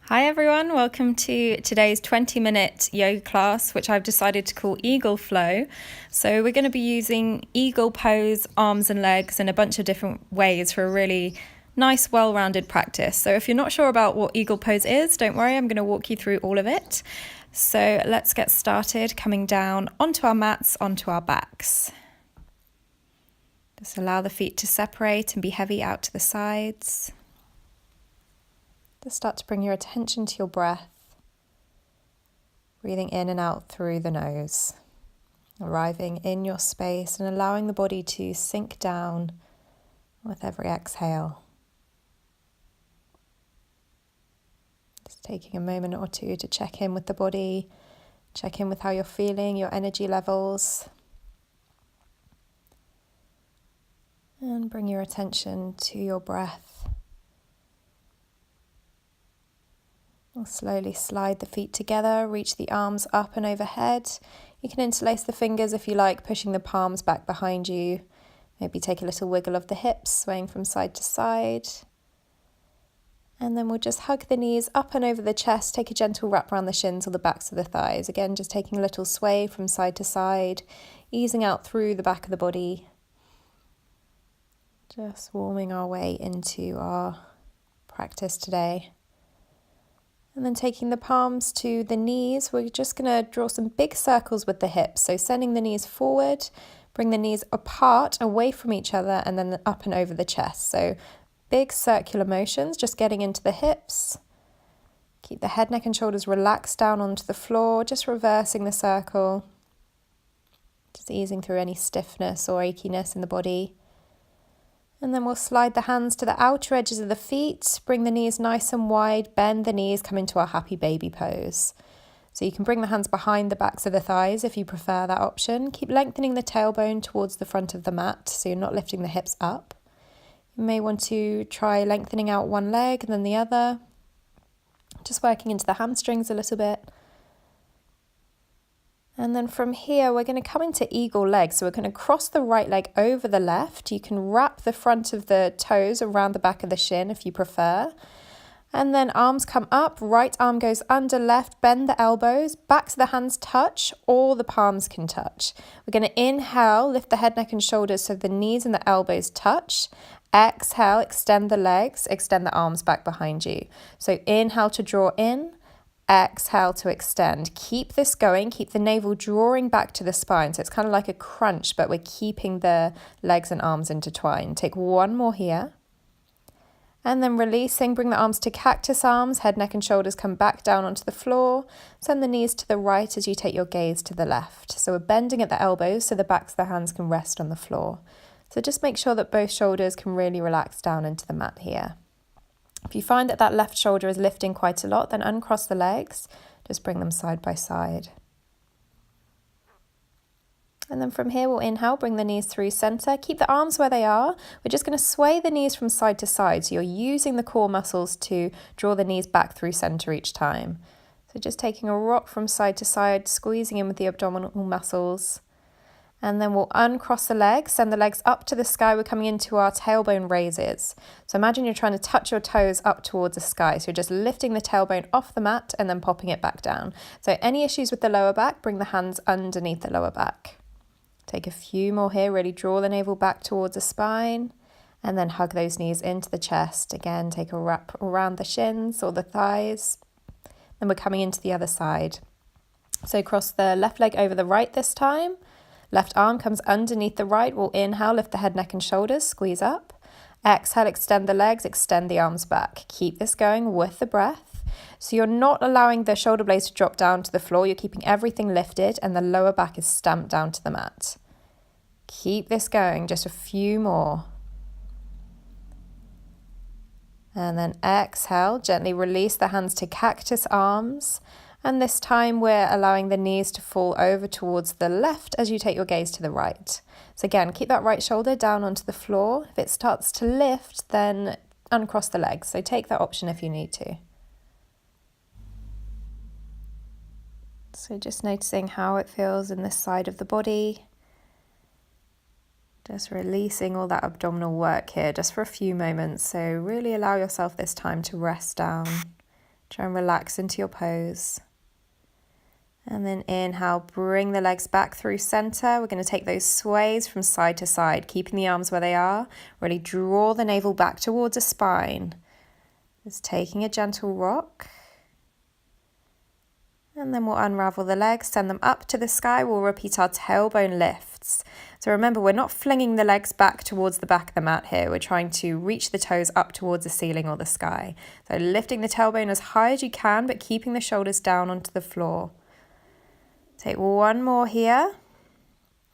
Hi everyone, welcome to today's 20-minute yoga class, which I've decided to call Eagle Flow. So we're going to be using eagle pose, arms and legs in a bunch of different ways for a really nice, well-rounded practice. So if you're not sure about what eagle pose is, don't worry, I'm going to walk you through all of it. So let's get started coming down onto our mats, onto our backs. Just allow the feet to separate and be heavy out to the sides. Just start to bring your attention to your breath, breathing in and out through the nose, arriving in your space and allowing the body to sink down with every exhale. Just taking a moment or two to check in with the body, check in with how you're feeling, your energy levels, and bring your attention to your breath. We'll slowly slide the feet together, reach the arms up and overhead. You can interlace the fingers if you like, pushing the palms back behind you. Maybe take a little wiggle of the hips, swaying from side to side. And then we'll just hug the knees up and over the chest, take a gentle wrap around the shins or the backs of the thighs. Again, just taking a little sway from side to side, easing out through the back of the body. Just warming our way into our practice today. And then taking the palms to the knees, we're just going to draw some big circles with the hips. So sending the knees forward, bring the knees apart, away from each other, and then up and over the chest. So big circular motions, just getting into the hips. Keep the head, neck and shoulders relaxed down onto the floor, just reversing the circle. Just easing through any stiffness or achiness in the body. And then we'll slide the hands to the outer edges of the feet, bring the knees nice and wide, bend the knees, come into our happy baby pose. So you can bring the hands behind the backs of the thighs if you prefer that option. Keep lengthening the tailbone towards the front of the mat so you're not lifting the hips up. You may want to try lengthening out one leg and then the other, just working into the hamstrings a little bit. And then from here, we're going to come into eagle legs. So we're going to cross the right leg over the left. You can wrap the front of the toes around the back of the shin if you prefer. And then arms come up, right arm goes under left, bend the elbows, backs of the hands touch, or the palms can touch. We're going to inhale, lift the head, neck and shoulders so the knees and the elbows touch. Exhale, extend the legs, extend the arms back behind you. So inhale to draw in. Exhale to extend. Keep this going. Keep the navel drawing back to the spine. So it's kind of like a crunch, but we're keeping the legs and arms intertwined. Take one more here. And then releasing, bring the arms to cactus arms. Head, neck and shoulders come back down onto the floor. Send the knees to the right as you take your gaze to the left. So we're bending at the elbows so the backs of the hands can rest on the floor. So just make sure that both shoulders can really relax down into the mat here. If you find that that left shoulder is lifting quite a lot, then uncross the legs, just bring them side by side. And then from here, we'll inhale, bring the knees through center, keep the arms where they are. We're just going to sway the knees from side to side. So you're using the core muscles to draw the knees back through center each time. So just taking a rock from side to side, squeezing in with the abdominal muscles. And then we'll uncross the legs, send the legs up to the sky. We're coming into our tailbone raises. So imagine you're trying to touch your toes up towards the sky. So you're just lifting the tailbone off the mat and then popping it back down. So any issues with the lower back, bring the hands underneath the lower back. Take a few more here, really draw the navel back towards the spine and then hug those knees into the chest. Again, take a wrap around the shins or the thighs. Then we're coming into the other side. So cross the left leg over the right this time. Left arm comes underneath the right. We'll inhale, lift the head, neck and shoulders, squeeze up. Exhale, extend the legs, extend the arms back. Keep this going with the breath. So you're not allowing the shoulder blades to drop down to the floor. You're keeping everything lifted and the lower back is stamped down to the mat. Keep this going, just a few more. And then exhale, gently release the hands to cactus arms. And this time we're allowing the knees to fall over towards the left as you take your gaze to the right. So again, keep that right shoulder down onto the floor. If it starts to lift, then uncross the legs. So take that option if you need to. So just noticing how it feels in this side of the body. Just releasing all that abdominal work here just for a few moments. So really allow yourself this time to rest down. Try and relax into your pose. And then inhale, bring the legs back through center. We're going to take those sways from side to side, keeping the arms where they are. Really draw the navel back towards the spine. Just taking a gentle rock. And then we'll unravel the legs, send them up to the sky. We'll repeat our tailbone lifts. So remember, we're not flinging the legs back towards the back of the mat here. We're trying to reach the toes up towards the ceiling or the sky. So lifting the tailbone as high as you can, but keeping the shoulders down onto the floor. Take one more here.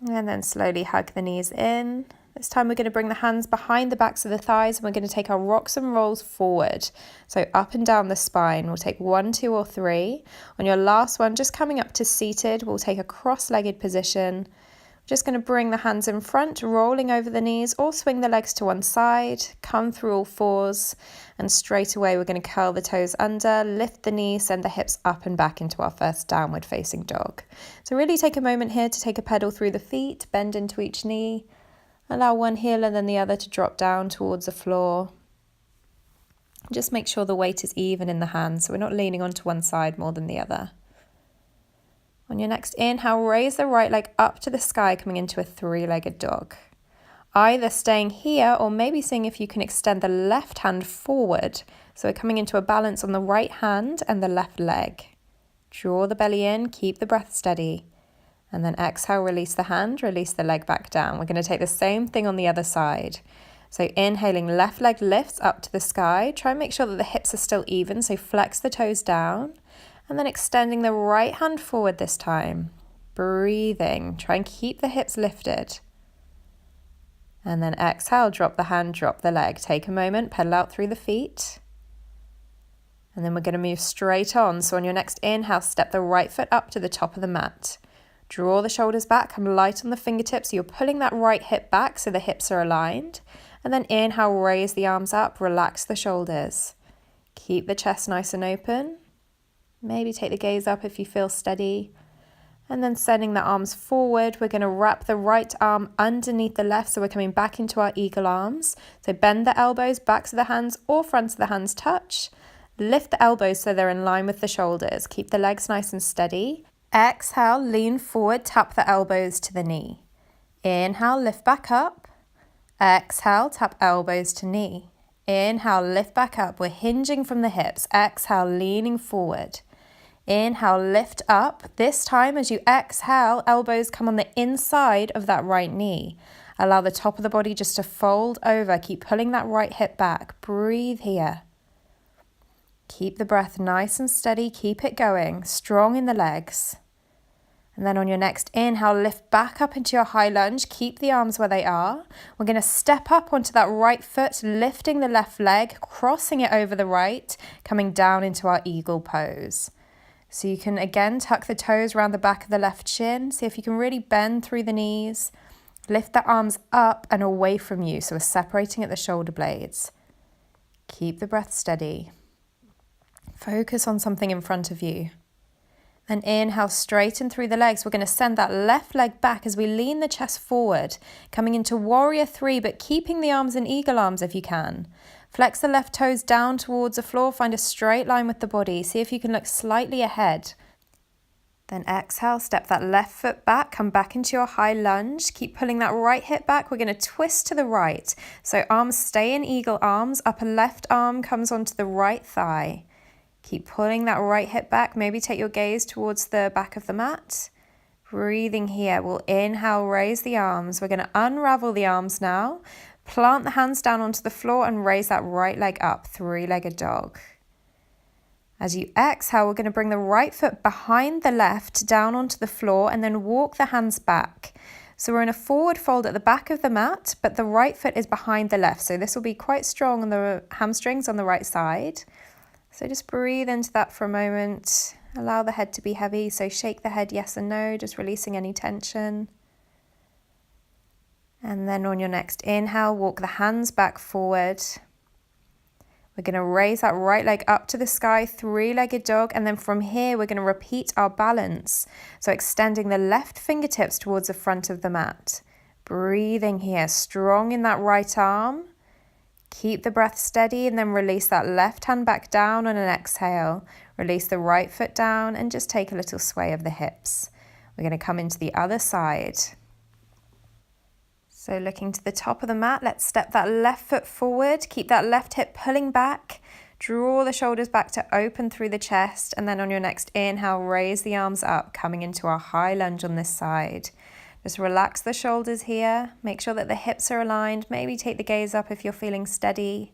And then slowly hug the knees in. This time we're going to bring the hands behind the backs of the thighs and we're going to take our rocks and rolls forward. So up and down the spine. We'll take 1, 2 or 3. On your last one, just coming up to seated, we'll take a cross-legged position. We're just going to bring the hands in front, rolling over the knees, or swing the legs to one side, come through all fours, and straight away we're going to curl the toes under, lift the knees, send the hips up and back into our first downward facing dog. So really take a moment here to take a pedal through the feet, bend into each knee. Allow one heel and then the other to drop down towards the floor. Just make sure the weight is even in the hands, so we're not leaning onto one side more than the other. On your next inhale, raise the right leg up to the sky, coming into a 3-legged dog. Either staying here or maybe seeing if you can extend the left hand forward. So we're coming into a balance on the right hand and the left leg. Draw the belly in, keep the breath steady. And then exhale, release the hand, release the leg back down. We're going to take the same thing on the other side. So inhaling, left leg lifts up to the sky. Try and make sure that the hips are still even, so flex the toes down. And then extending the right hand forward this time. Breathing, try and keep the hips lifted. And then exhale, drop the hand, drop the leg. Take a moment, pedal out through the feet. And then we're going to move straight on. So on your next inhale, step the right foot up to the top of the mat. Draw the shoulders back, come light on the fingertips. So you're pulling that right hip back so the hips are aligned. And then inhale, raise the arms up, relax the shoulders. Keep the chest nice and open. Maybe take the gaze up if you feel steady. And then sending the arms forward, we're going to wrap the right arm underneath the left. So we're coming back into our eagle arms. So bend the elbows, backs of the hands or fronts of the hands touch. Lift the elbows so they're in line with the shoulders. Keep the legs nice and steady. Exhale, lean forward, tap the elbows to the knee. Inhale, lift back up. Exhale, tap elbows to knee. Inhale, lift back up. We're hinging from the hips. Exhale, leaning forward. Inhale, lift up. This time as you exhale, elbows come on the inside of that right knee. Allow the top of the body just to fold over. Keep pulling that right hip back. Breathe here. Keep the breath nice and steady. Keep it going. Strong in the legs. And then on your next inhale, lift back up into your high lunge. Keep the arms where they are. We're going to step up onto that right foot, lifting the left leg, crossing it over the right, coming down into our eagle pose. So you can again tuck the toes around the back of the left shin. See if you can really bend through the knees. Lift the arms up and away from you. So we're separating at the shoulder blades. Keep the breath steady. Focus on something in front of you. And inhale, straighten through the legs. We're going to send that left leg back as we lean the chest forward, coming into warrior 3, but keeping the arms in eagle arms if you can. Flex the left toes down towards the floor. Find a straight line with the body. See if you can look slightly ahead. Then exhale, step that left foot back, come back into your high lunge. Keep pulling that right hip back. We're going to twist to the right. So arms stay in eagle arms. Upper left arm comes onto the right thigh. Keep pulling that right hip back. Maybe take your gaze towards the back of the mat. Breathing here. We'll inhale, raise the arms. We're going to unravel the arms now. Plant the hands down onto the floor and raise that right leg up. 3-legged dog. As you exhale, we're going to bring the right foot behind the left down onto the floor and then walk the hands back. So we're in a forward fold at the back of the mat, but the right foot is behind the left. So this will be quite strong on the hamstrings on the right side. So just breathe into that for a moment. Allow the head to be heavy. So shake the head yes and no, just releasing any tension. And then on your next inhale, walk the hands back forward. We're going to raise that right leg up to the sky, 3-legged dog. And then from here, we're going to repeat our balance. So extending the left fingertips towards the front of the mat. Breathing here, strong in that right arm. Keep the breath steady and then release that left hand back down on an exhale. Release the right foot down and just take a little sway of the hips. We're going to come into the other side. So looking to the top of the mat, let's step that left foot forward. Keep that left hip pulling back. Draw the shoulders back to open through the chest, and then on your next inhale, raise the arms up, coming into our high lunge on this side. Just relax the shoulders here. Make sure that the hips are aligned. Maybe take the gaze up if you're feeling steady.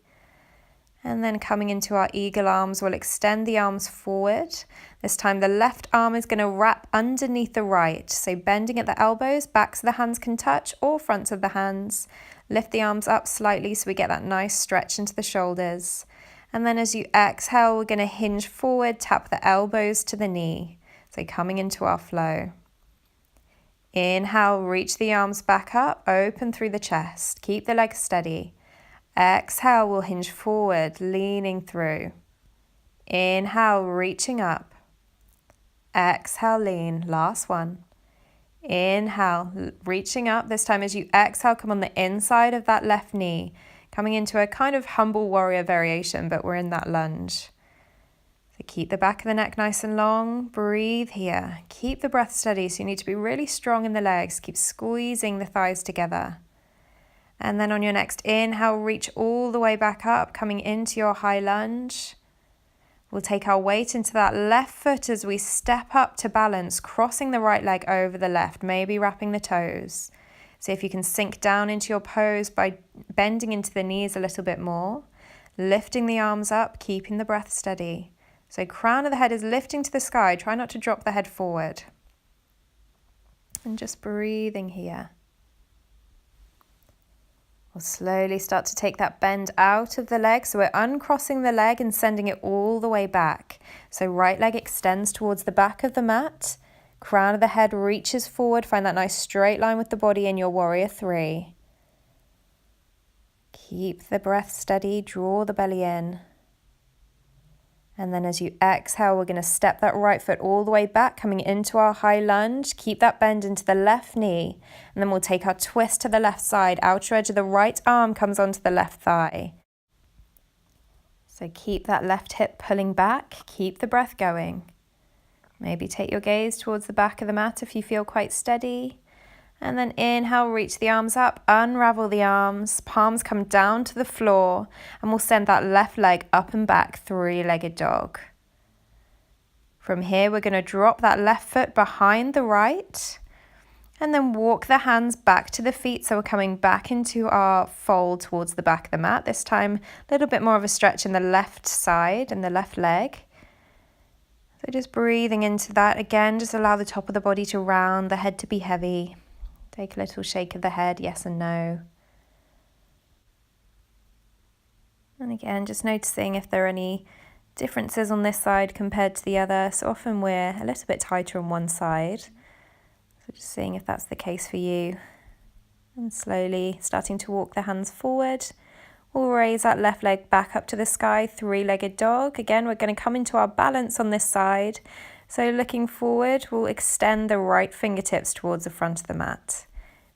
And then coming into our eagle arms, we'll extend the arms forward. This time the left arm is going to wrap underneath the right. So bending at the elbows, backs of the hands can touch, or fronts of the hands. Lift the arms up slightly so we get that nice stretch into the shoulders. And then as you exhale, we're going to hinge forward, tap the elbows to the knee. So coming into our flow. Inhale, reach the arms back up, open through the chest. Keep the legs steady. Exhale, we'll hinge forward, leaning through. Inhale, reaching up. Exhale, lean. Last one. Inhale, reaching up. This time as you exhale, come on the inside of that left knee. Coming into a kind of humble warrior variation, but we're in that lunge. So keep the back of the neck nice and long. Breathe here. Keep the breath steady. So you need to be really strong in the legs. Keep squeezing the thighs together. And then on your next inhale, reach all the way back up, coming into your high lunge. We'll take our weight into that left foot as we step up to balance, crossing the right leg over the left, maybe wrapping the toes. See if you can sink down into your pose by bending into the knees a little bit more, lifting the arms up, keeping the breath steady. So crown of the head is lifting to the sky. Try not to drop the head forward. And just breathing here. We'll slowly start to take that bend out of the leg. So we're uncrossing the leg and sending it all the way back. So right leg extends towards the back of the mat. Crown of the head reaches forward. Find that nice straight line with the body in your warrior three. Keep the breath steady. Draw the belly in. And then as you exhale, we're going to step that right foot all the way back, coming into our high lunge. Keep that bend into the left knee. And then we'll take our twist to the left side. Outer edge of the right arm comes onto the left thigh. So keep that left hip pulling back. Keep the breath going. Maybe take your gaze towards the back of the mat if you feel quite steady. And then inhale, reach the arms up, unravel the arms, palms come down to the floor, and we'll send that left leg up and back, three-legged dog. From here, we're going to drop that left foot behind the right, and then walk the hands back to the feet. So we're coming back into our fold towards the back of the mat. This time, a little bit more of a stretch in the left side and the left leg. So just breathing into that. Again, just allow the top of the body to round, the head to be heavy. Take a little shake of the head, yes and no. And again, just noticing if there are any differences on this side compared to the other. So often we're a little bit tighter on one side. So just seeing if that's the case for you. And slowly starting to walk the hands forward. We'll raise that left leg back up to the sky, three-legged dog. Again, we're going to come into our balance on this side. So looking forward, we'll extend the right fingertips towards the front of the mat.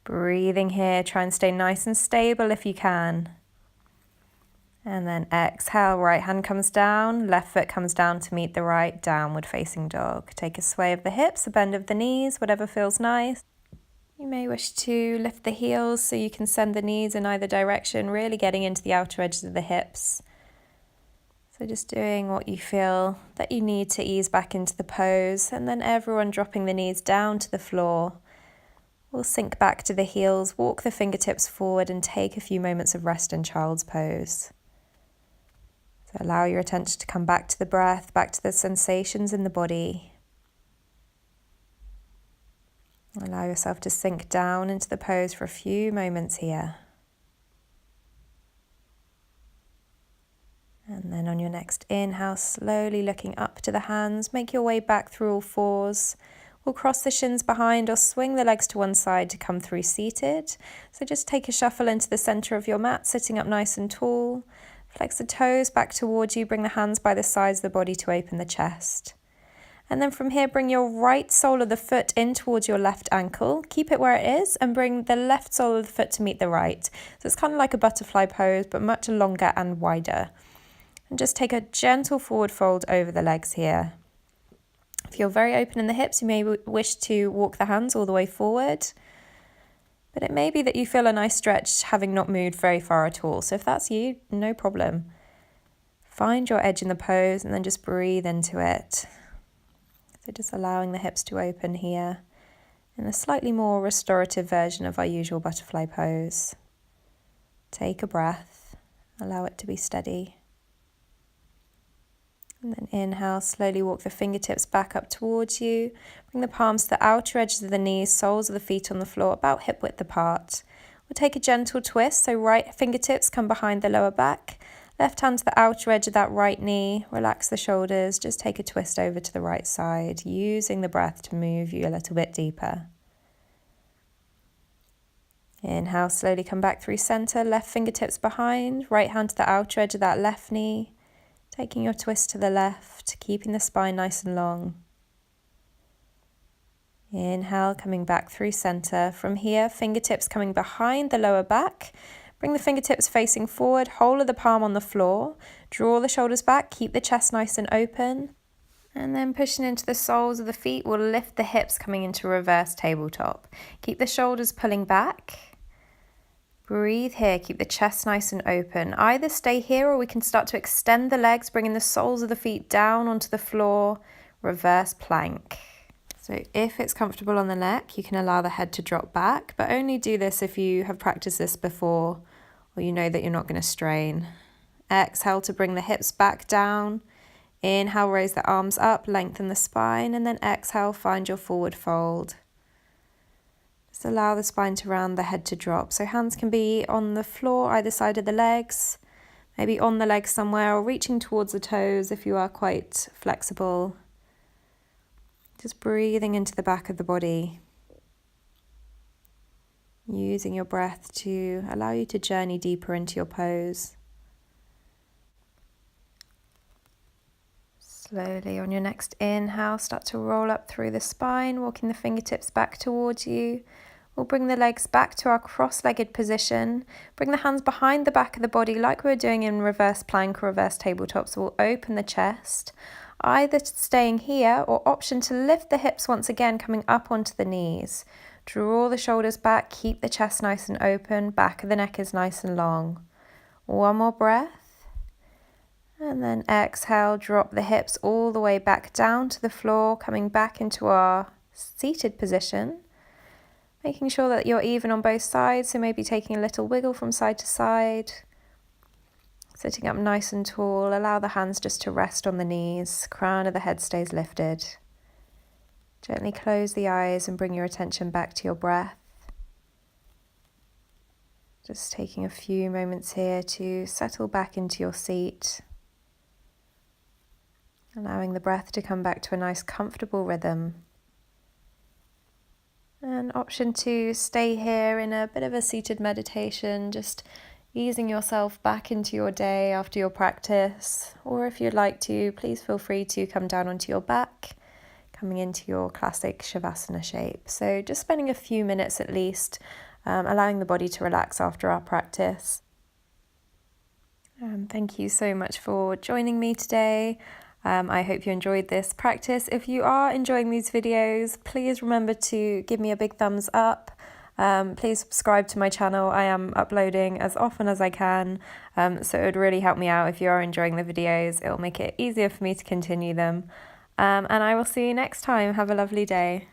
Breathing here, try and stay nice and stable if you can. And then exhale, right hand comes down, left foot comes down to meet the right, downward facing dog. Take a sway of the hips, a bend of the knees, whatever feels nice. You may wish to lift the heels so you can send the knees in either direction, really getting into the outer edges of the hips. So just doing what you feel that you need to ease back into the pose, and then everyone dropping the knees down to the floor. We'll sink back to the heels, walk the fingertips forward, and take a few moments of rest in child's pose. So allow your attention to come back to the breath, back to the sensations in the body. Allow yourself to sink down into the pose for a few moments here. And then on your next inhale, slowly looking up to the hands, make your way back through all fours. We'll cross the shins behind or swing the legs to one side to come through seated. So just take a shuffle into the center of your mat, sitting up nice and tall. Flex the toes back towards you, bring the hands by the sides of the body to open the chest. And then from here, bring your right sole of the foot in towards your left ankle. Keep it where it is and bring the left sole of the foot to meet the right. So it's kind of like a butterfly pose, but much longer and wider. And just take a gentle forward fold over the legs here. If you're very open in the hips, you may wish to walk the hands all the way forward. But it may be that you feel a nice stretch having not moved very far at all. So if that's you, no problem. Find your edge in the pose and then just breathe into it. So just allowing the hips to open here in a slightly more restorative version of our usual butterfly pose. Take a breath, allow it to be steady. And then inhale, slowly walk the fingertips back up towards you. Bring the palms to the outer edges of the knees, soles of the feet on the floor, about hip width apart. We'll take a gentle twist, so right fingertips come behind the lower back. Left hand to the outer edge of that right knee. Relax the shoulders, just take a twist over to the right side, using the breath to move you a little bit deeper. Inhale, slowly come back through center, left fingertips behind, right hand to the outer edge of that left knee. Taking your twist to the left, keeping the spine nice and long. Inhale, coming back through center. From here, fingertips coming behind the lower back. Bring the fingertips facing forward, whole of the palm on the floor. Draw the shoulders back, keep the chest nice and open. And then pushing into the soles of the feet, we'll lift the hips coming into reverse tabletop. Keep the shoulders pulling back. Breathe here, keep the chest nice and open. Either stay here or we can start to extend the legs, bringing the soles of the feet down onto the floor, reverse plank. So if it's comfortable on the neck, you can allow the head to drop back, but only do this if you have practiced this before or you know that you're not going to strain. Exhale to bring the hips back down. Inhale, raise the arms up, lengthen the spine, and then exhale, find your forward fold. Just allow the spine to round, the head to drop. So hands can be on the floor, either side of the legs, maybe on the legs somewhere, or reaching towards the toes if you are quite flexible. Just breathing into the back of the body. Using your breath to allow you to journey deeper into your pose. Slowly on your next inhale, start to roll up through the spine, walking the fingertips back towards you. We'll bring the legs back to our cross-legged position. Bring the hands behind the back of the body like we were doing in reverse plank or reverse tabletop. So we'll open the chest, either staying here or option to lift the hips once again, coming up onto the knees. Draw the shoulders back, keep the chest nice and open, back of the neck is nice and long. One more breath. And then exhale, drop the hips all the way back down to the floor, coming back into our seated position. Making sure that you're even on both sides, so maybe taking a little wiggle from side to side. Sitting up nice and tall, allow the hands just to rest on the knees, crown of the head stays lifted. Gently close the eyes and bring your attention back to your breath. Just taking a few moments here to settle back into your seat. Allowing the breath to come back to a nice comfortable rhythm. An option to stay here in a bit of a seated meditation, just easing yourself back into your day after your practice. Or if you'd like to, please feel free to come down onto your back, coming into your classic Shavasana shape. So just spending a few minutes at least, allowing the body to relax after our practice. Thank you so much for joining me today. I hope you enjoyed this practice. If you are enjoying these videos, please remember to give me a big thumbs up. Please subscribe to my channel. I am uploading as often as I can, so it would really help me out if you are enjoying the videos. It will make it easier for me to continue them. And I will see you next time. Have a lovely day.